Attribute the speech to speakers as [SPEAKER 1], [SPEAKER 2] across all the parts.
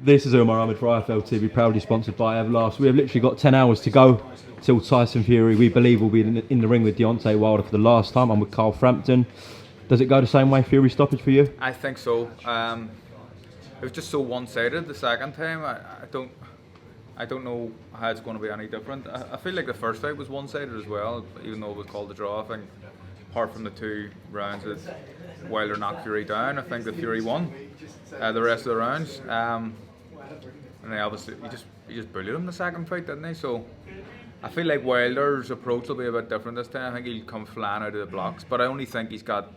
[SPEAKER 1] This is Umar Ahmed for IFL TV, proudly sponsored by Everlast. We have literally got 10 hours to go till Tyson Fury, we believe, will be in the ring with Deontay Wilder for the last time. I'm with Carl Frampton. Does it go the same way, Fury stoppage, for you?
[SPEAKER 2] I think so. It was just so one-sided the second time. I don't know how it's going to be any different. I feel like the first fight was one-sided as well, even though it was called a draw. I think apart from the 2 rounds that Wilder knocked Fury down, I think that Fury won the rest of the rounds. And obviously he just bullied him the second fight, didn't he? So I feel like Wilder's approach will be a bit different this time. I think he'll come flying out of the blocks, but I only think he's got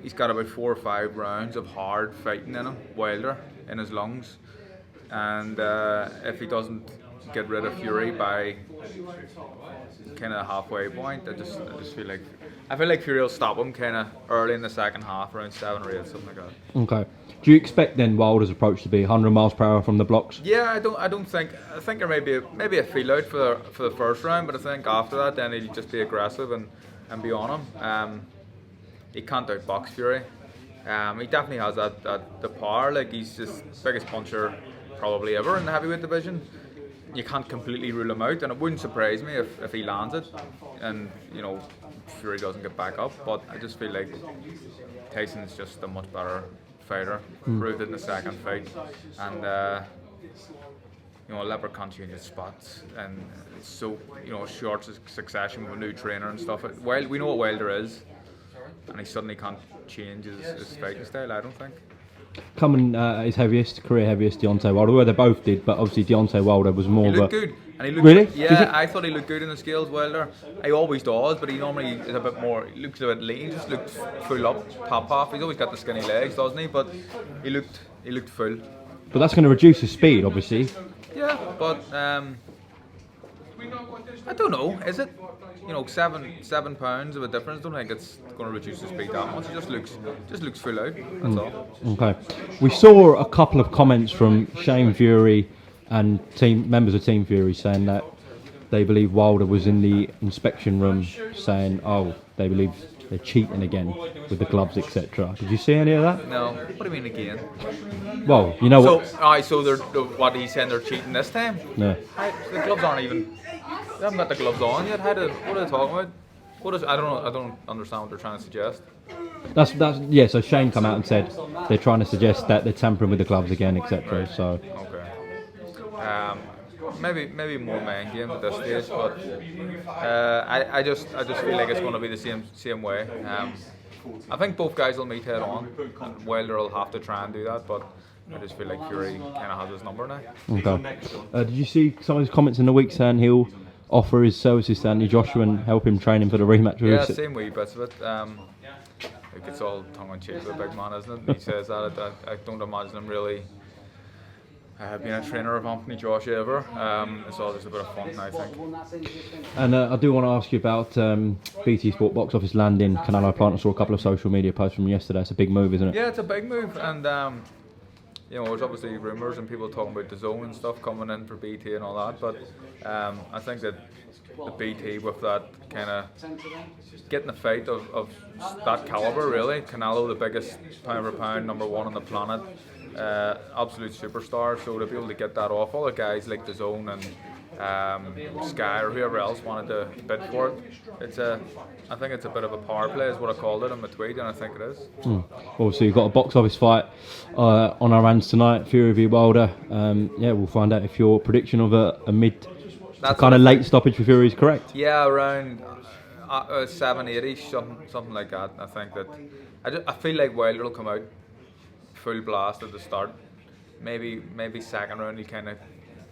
[SPEAKER 2] about 4 or 5 rounds of hard fighting in him, Wilder, in his lungs. And if he doesn't get rid of Fury by kind of the halfway point, I just feel like Fury will stop him kind of early in the second half, around 7 or 8, something like that.
[SPEAKER 1] Okay. Do you expect then Wilder's approach to be 100 miles per hour from the blocks?
[SPEAKER 2] Yeah, I think there may be a feel out for the first round, but I think after that then he'll just be aggressive and be on him. He can't outbox Fury. He definitely has the power. Like, he's just biggest puncher probably ever in the heavyweight division. You can't completely rule him out, and it wouldn't surprise me if he lands it and Fury doesn't get back up. But I just feel like Tyson's just a much better fighter. Proved it in the second fight, and Leopard can't change his spots, and it's so short succession with a new trainer and stuff. While we know what Wilder is, and he suddenly can't change his fighting style, I don't think.
[SPEAKER 1] Coming his career heaviest, Deontay Wilder, well, they both did, but obviously Deontay Wilder was more
[SPEAKER 2] He looked good. And he looked
[SPEAKER 1] really?
[SPEAKER 2] Good. Yeah, I thought he looked good in the scales, Wilder. He always does, but he normally is a bit more, he looks a bit lean, just looked full up, top half. He's always got the skinny legs, doesn't he? But he looked full.
[SPEAKER 1] But that's going to reduce his speed, obviously.
[SPEAKER 2] Yeah, but I don't know, is it? 7 pounds of a difference. I don't think it's going to reduce the speed that much. It just looks full out. That's all.
[SPEAKER 1] Okay. We saw a couple of comments from Shane Fury and members of Team Fury saying that they believe Wilder was in the inspection room saying, they believe they're cheating again with the gloves, etc. Did you see any of that?
[SPEAKER 2] No. What do you mean again?
[SPEAKER 1] Well, you know what.
[SPEAKER 2] So they're what he's saying, they're cheating this time?
[SPEAKER 1] No.
[SPEAKER 2] The gloves aren't even. They haven't got the gloves on yet. What are they talking about? I don't understand what they're trying to suggest.
[SPEAKER 1] So Shane come out and said they're trying to suggest that they're tampering with the gloves again, etc. Right. So.
[SPEAKER 2] Okay. Maybe more mind games at this stage, but I just feel like it's going to be the same way. I think both guys will meet head on, and Wilder will have to try and do that, but I just feel like Fury kind of has his number now.
[SPEAKER 1] Okay. Did you see some of his comments in the week saying he'll offer his services to Anthony Joshua and help him train him for the rematch?
[SPEAKER 2] Yeah, same wee bits of it. It's all tongue-in-cheek with the big man, isn't it? He says that. I don't imagine him really being a trainer of Anthony Joshua ever. It's all just a bit of fun, I think.
[SPEAKER 1] And I do want to ask you about BT Sport box office landing Canelo Plant. I saw a couple of social media posts from yesterday. It's a big move, isn't it?
[SPEAKER 2] Yeah, it's a big move, and there's obviously rumours and people talking about the zone and stuff coming in for BT and all that, but I think that the BT with that kind of getting a fight of that calibre, really. Canelo, the biggest pound for pound, number 1 on the planet, absolute superstar, so to be able to get that off, all the guys like the zone and Sky or whoever else wanted to bid for it. I think it's a bit of a power play is what I called it in my tweet, and I think it is.
[SPEAKER 1] Obviously you've got a box office fight on our hands tonight, Fury v Wilder. We'll find out if your prediction of a mid to kind of late stoppage for Fury is correct.
[SPEAKER 2] Yeah, around 7-8ish, something like that. I think that I feel like Wilder will come out full blast at the start. Maybe second round he'll kind of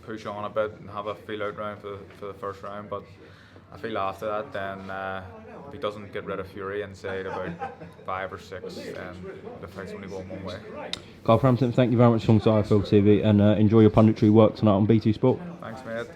[SPEAKER 2] push on a bit and have a feel out round for the first round, but I feel after that then if he doesn't get rid of Fury inside about 5 or 6, then the fight's only going one way.
[SPEAKER 1] Carl Frampton, thank you very much for coming to IFL TV, and enjoy your punditry work tonight on BT Sport.
[SPEAKER 2] Thanks, mate.